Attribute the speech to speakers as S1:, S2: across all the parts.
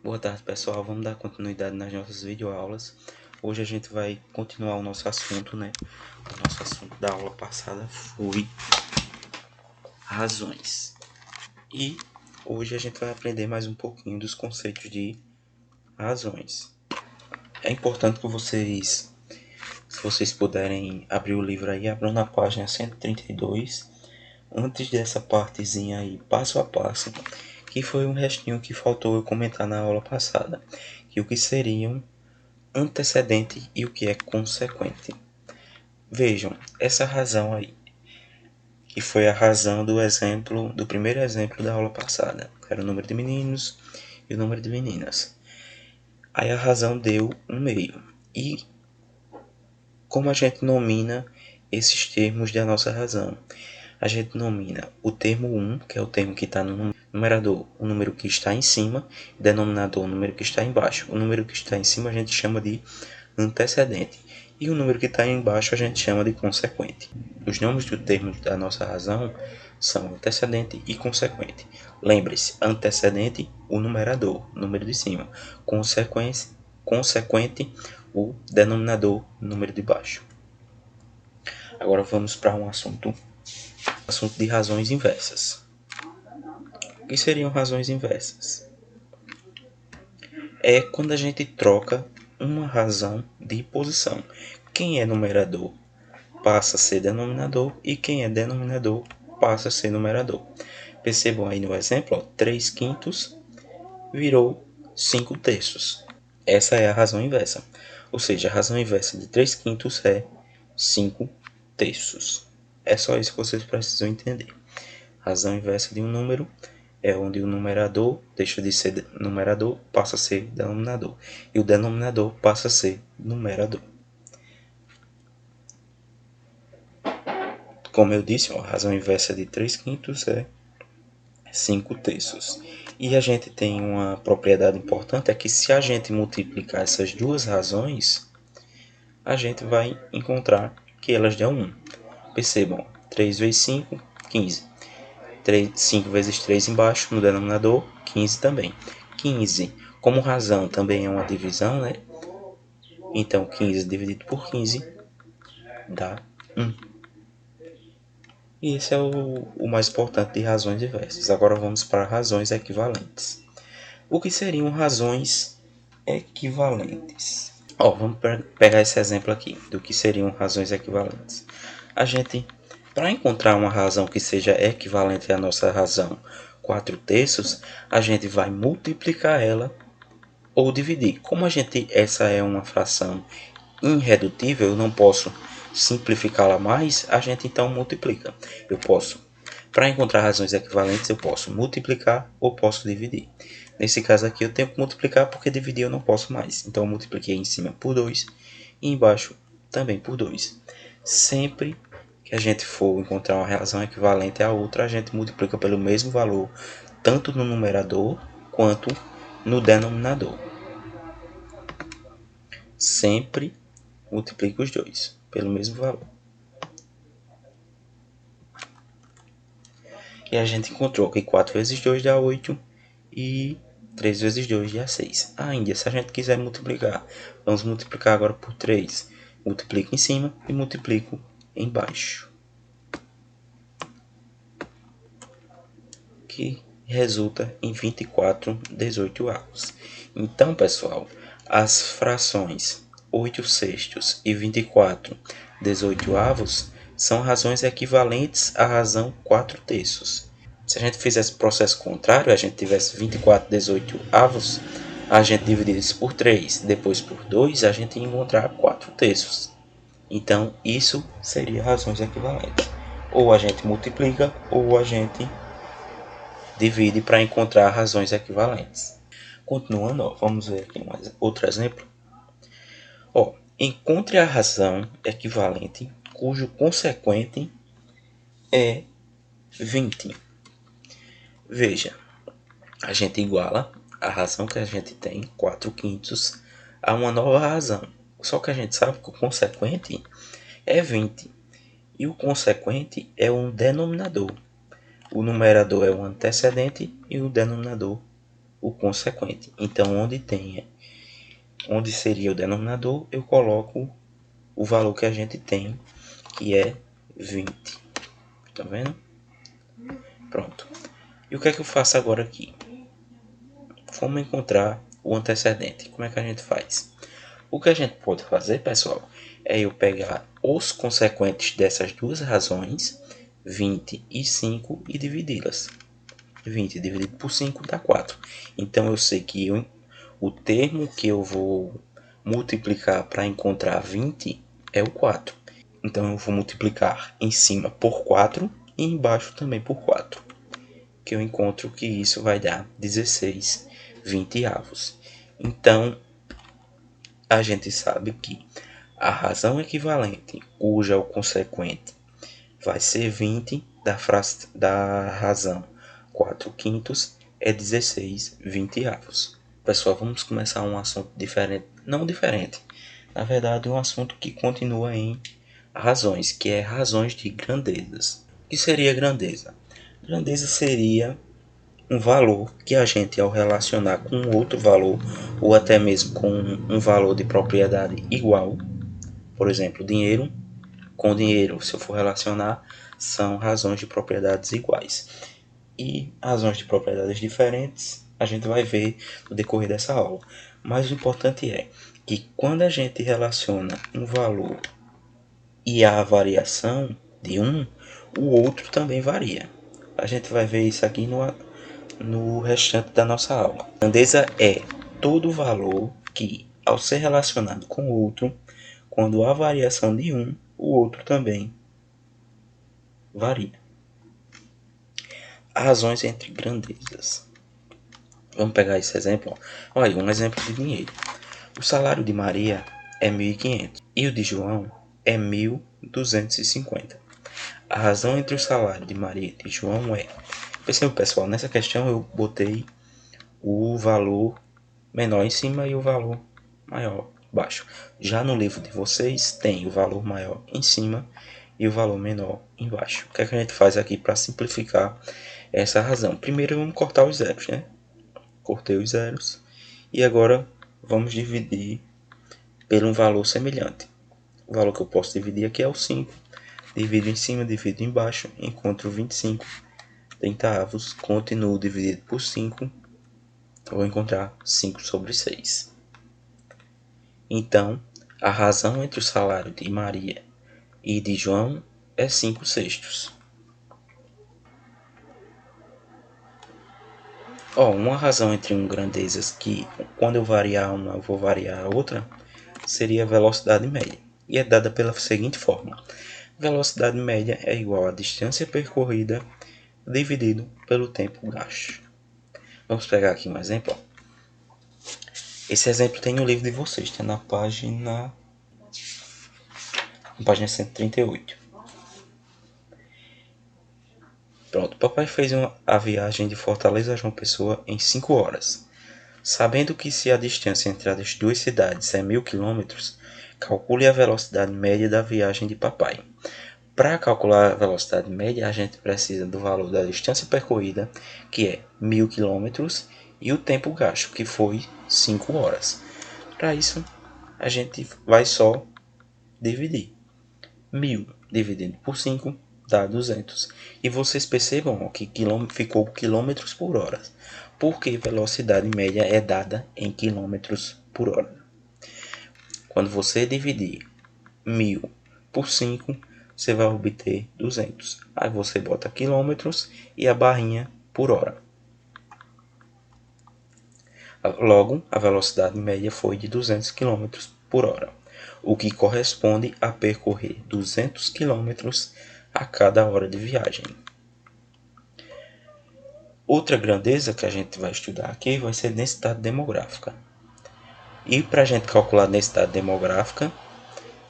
S1: Boa tarde, pessoal. Vamos dar continuidade nas nossas videoaulas. Hoje a gente vai continuar o nosso assunto, né? O nosso assunto da aula passada foi razões. E hoje a gente vai aprender mais um pouquinho dos conceitos de razões. É importante que vocês, se vocês puderem abrir o livro aí, abram na página 132. Antes dessa partezinha aí, passo a passo, que foi um restinho que faltou eu comentar na aula passada, que o que seriam antecedente e o que é consequente. Vejam, essa razão aí, que foi a razão do primeiro exemplo da aula passada, que era o número de meninos e o número de meninas. Aí a razão deu um meio. E como a gente nomina esses termos da nossa razão? A gente nomina o termo 1, que é o termo que está no numerador, o número que está em cima, denominador, o número que está embaixo. O número que está em cima a gente chama de antecedente, e o número que está embaixo a gente chama de consequente. Os nomes dos termos da nossa razão são antecedente e consequente. Lembre-se, antecedente, o numerador, o número de cima. Consequente, o denominador, o número de baixo. Agora vamos para um assunto de razões inversas. O que seriam razões inversas? É quando a gente troca uma razão de posição. Quem é numerador passa a ser denominador e quem é denominador passa a ser numerador. Percebam aí no exemplo, ó, 3 quintos virou 5 terços. Essa é a razão inversa. Ou seja, a razão inversa de 3 quintos é 5 terços. É só isso que vocês precisam entender. Razão inversa de um número é onde o numerador deixa de ser numerador, passa a ser denominador. E o denominador passa a ser numerador. Como eu disse, a razão inversa de 3 quintos é 5 terços. E a gente tem uma propriedade importante, é que se a gente multiplicar essas duas razões, a gente vai encontrar que elas dão 1. Percebam, 3 vezes 5, 15. 5 vezes 3 embaixo, no denominador, 15 também. 15, como razão também é uma divisão, né? Então, 15 dividido por 15 dá 1. E esse é o mais importante de razões diversas. Agora vamos para razões equivalentes. O que seriam razões equivalentes? Vamos pegar esse exemplo aqui do que seriam razões equivalentes. A gente, para encontrar uma razão que seja equivalente à nossa razão 4 terços, a gente vai multiplicar ela ou dividir. Como essa é uma fração irredutível, eu não posso simplificá-la mais, a gente então multiplica. Para encontrar razões equivalentes, eu posso multiplicar ou posso dividir. Nesse caso aqui eu tenho que multiplicar porque dividir eu não posso mais. Então eu multipliquei em cima por 2 e embaixo também por 2. Sempre que a gente for encontrar uma razão equivalente à outra, a gente multiplica pelo mesmo valor, tanto no numerador quanto no denominador. Sempre multiplica os dois pelo mesmo valor. E a gente encontrou que 4 vezes 2 dá 8 e 3 vezes 2 dá 6. Ainda, se a gente quiser multiplicar, vamos multiplicar agora por 3. Multiplico em cima e multiplico embaixo. Que resulta em 24 18avos. Então, pessoal, as frações 8 sextos e 24 18avos são razões equivalentes à razão 4 terços. Se a gente fizesse o processo contrário, a gente tivesse 24 18avos, a gente dividisse por 3, depois por 2, a gente ia encontrar 4 terços. Então, isso seria razões equivalentes. Ou a gente multiplica, ou a gente divide para encontrar razões equivalentes. Continuando, vamos ver aqui outro exemplo. Encontre a razão equivalente cujo consequente é 20. Veja, a gente iguala a razão que a gente tem, 4 quintos, a uma nova razão. Só que a gente sabe que o consequente é 20. E o consequente é um denominador. O numerador é o antecedente e o denominador o consequente. Então, onde seria o denominador, eu coloco o valor que a gente tem, que é 20. Tá vendo? Pronto. E o que é que eu faço agora aqui? Vamos encontrar o antecedente. Como é que a gente faz? O que a gente pode fazer, pessoal, é eu pegar os consequentes dessas duas razões, 20 e 5, e dividi-las. 20 dividido por 5 dá 4. Então eu sei que o termo que eu vou multiplicar para encontrar 20 é o 4. Então eu vou multiplicar em cima por 4 e embaixo também por 4. Que eu encontro que isso vai dar 16 vinteavos. Então a gente sabe que a razão equivalente, cuja o consequente vai ser 20 da razão 4 quintos, é 16 vinteavos. Pessoal, vamos começar um assunto diferente. Não diferente. Na verdade, um assunto que continua em razões, que é razões de grandezas. O que seria grandeza? Grandeza seria um valor que a gente, ao relacionar com outro valor, ou até mesmo com um valor de propriedade igual, por exemplo, dinheiro, com dinheiro, se eu for relacionar, são razões de propriedades iguais. E razões de propriedades diferentes a gente vai ver no decorrer dessa aula. Mas o importante é que quando a gente relaciona um valor e a variação de um, o outro também varia. A gente vai ver isso aqui no restante da nossa aula. Grandeza é todo valor que, ao ser relacionado com outro, quando há variação de um, o outro também varia. Razões entre grandezas. Vamos pegar esse exemplo. Olha, um exemplo de dinheiro. O salário de Maria é 1.500 e o de João é 1.250. A razão entre o salário de Maria e de João é... Perceba, pessoal, nessa questão eu botei o valor menor em cima e o valor maior embaixo. Já no livro de vocês tem o valor maior em cima e o valor menor embaixo. O que é que a gente faz aqui para simplificar essa razão? Primeiro vamos cortar os zeros, né? Cortei os zeros e agora vamos dividir por um valor semelhante. O valor que eu posso dividir aqui é o 5. Divido em cima, divido embaixo, encontro 25 centavos, continuo dividido por 5, vou encontrar 5 sobre 6. Então, a razão entre o salário de Maria e de João é 5 sextos. Uma razão entre grandezas que, quando eu variar uma, eu vou variar a outra, seria a velocidade média. E é dada pela seguinte fórmula. Velocidade média é igual à distância percorrida dividido pelo tempo gasto. Vamos pegar aqui um exemplo. Esse exemplo tem no livro de vocês, está na página 138. Pronto, papai fez a viagem de Fortaleza a João Pessoa em 5 horas. Sabendo que se a distância entre as duas cidades é 1.000 km, calcule a velocidade média da viagem de papai. Para calcular a velocidade média, a gente precisa do valor da distância percorrida, que é 1.000 km, e o tempo gasto, que foi 5 horas. Para isso, a gente vai só dividir. 1.000 dividido por 5 dá 200. E vocês percebam que ficou quilômetros por hora, porque velocidade média é dada em quilômetros por hora. Quando você dividir 1.000 por 5, você vai obter 200. Aí você bota quilômetros e a barrinha por hora. Logo, a velocidade média foi de 200 km por hora, o que corresponde a percorrer 200 km a cada hora de viagem. Outra grandeza que a gente vai estudar aqui vai ser densidade demográfica. E para a gente calcular a densidade demográfica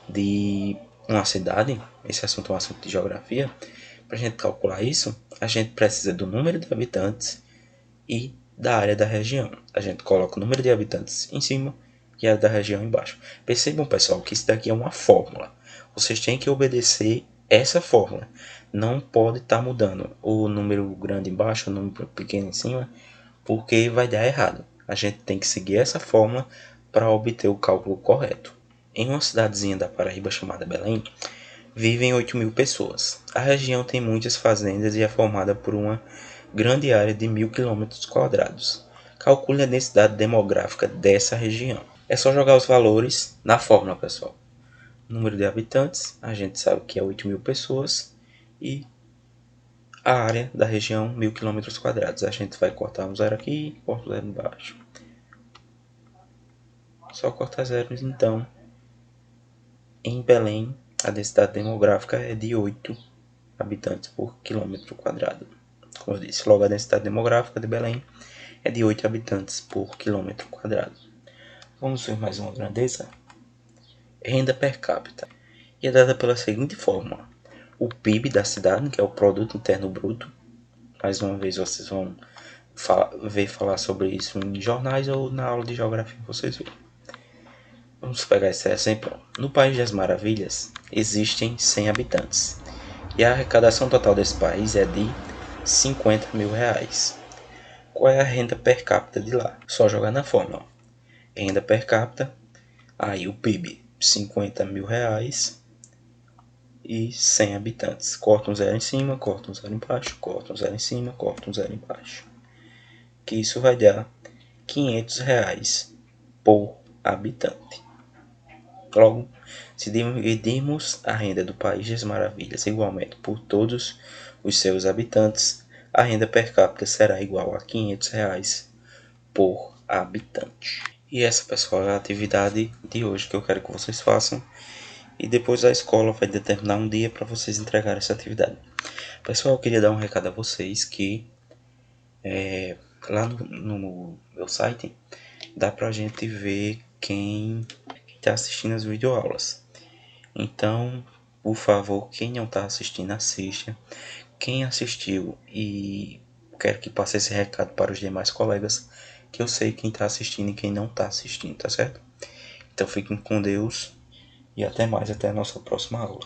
S1: de uma cidade, esse assunto é um assunto de geografia, para a gente calcular isso, a gente precisa do número de habitantes e da área da região. A gente coloca o número de habitantes em cima e a área da região embaixo. Percebam, pessoal, que isso daqui é uma fórmula. Vocês têm que obedecer essa fórmula. Não pode estar mudando o número grande embaixo, o número pequeno em cima, porque vai dar errado. A gente tem que seguir essa fórmula para obter o cálculo correto. Em uma cidadezinha da Paraíba chamada Belém, vivem 8.000 pessoas. A região tem muitas fazendas e é formada por uma grande área de 1.000 km². Calcule a densidade demográfica dessa região. É só jogar os valores na fórmula, pessoal. Número de habitantes, a gente sabe que é 8.000 pessoas, e a área da região, 1.000 km². A gente vai cortar um zero aqui, corta um zero embaixo. Só cortar zeros, então. Em Belém, a densidade demográfica é de 8 habitantes por quilômetro quadrado. Como eu disse, logo a densidade demográfica de Belém é de 8 habitantes por quilômetro quadrado. Vamos ver mais uma grandeza. Renda per capita. E é dada pela seguinte fórmula. O PIB da cidade, que é o Produto Interno Bruto. Mais uma vez vocês vão ver falar sobre isso em jornais ou na aula de geografia, vocês verem. Vamos pegar esse exemplo. No País das Maravilhas existem 100 habitantes e a arrecadação total desse país é de 50 mil reais. Qual é a renda per capita de lá? Só jogar na fórmula. Renda per capita, aí o PIB, 50 mil reais e 100 habitantes. Corta um zero em cima, corta um zero embaixo, corta um zero em cima, corta um zero embaixo. Que isso vai dar 500 reais por habitante. Logo, se dividirmos a renda do País das Maravilhas igualmente por todos os seus habitantes, a renda per capita será igual a 500 reais por habitante. E essa, pessoal, é a atividade de hoje que eu quero que vocês façam. E depois a escola vai determinar um dia para vocês entregarem essa atividade. Pessoal, eu queria dar um recado a vocês que lá no meu site dá pra gente ver quem está assistindo as videoaulas. Então, por favor, quem não está assistindo, assista. Quem assistiu e quero que passe esse recado para os demais colegas, que eu sei quem está assistindo e quem não está assistindo, tá certo? Então fiquem com Deus e até mais, até a nossa próxima aula.